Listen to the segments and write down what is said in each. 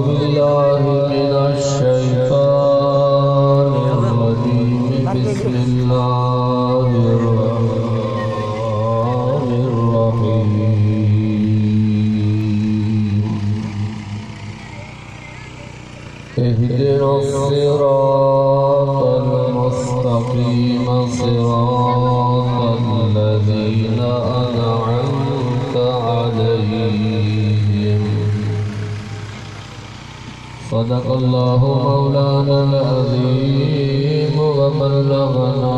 بالله من الشيطان الرجيم بسم الله الرحمن الرحيم اهدنا الصراط المستقيم صراط الذين أنعمت عليهم صدق الله مولانا العظيم وبلغنا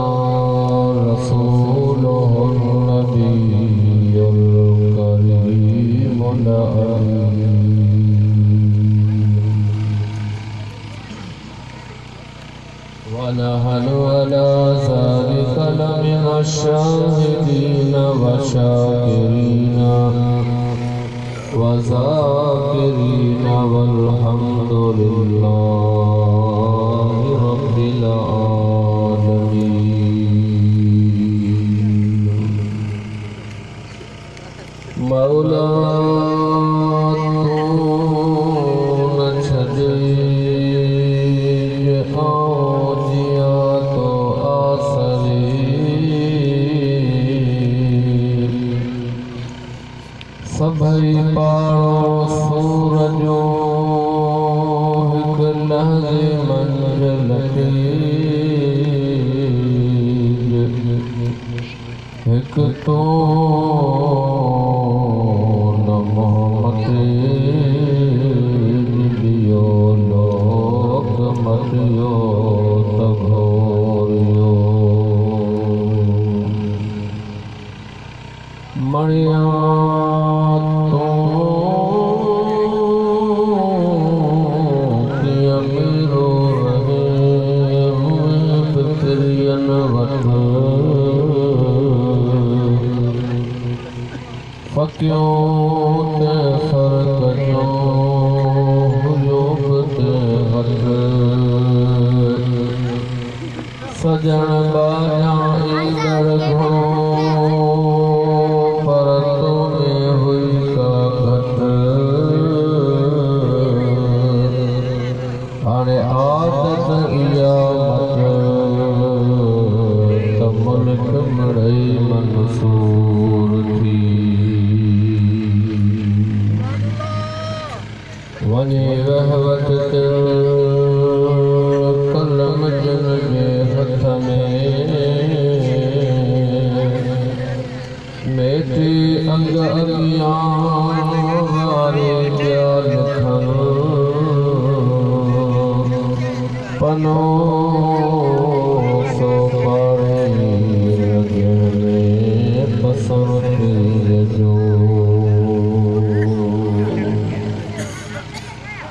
رسوله النبي الكريم الأمين ونحن على ذلك لمن الشاهدين والشاكرين وذاكرين والحمد لله رب العالمين مولا सभई पारो सूरजो हिक लहज़े मंज़िल हिक तो न मोहम्मद दियो लोक मतियो तघोरियो मरिया फकियों ते फर्क जो हुजूब ते हथ सजन बाजा इंदर घणो पर तो में हुई का घट हाणे आदत इया मत मुल्क मिड़ई मंसूर थी वने रहवत कलम जन जे हथ में मेटी अंग अगियां वारे जा लिखन पनो सो पारे रगे में बसर जो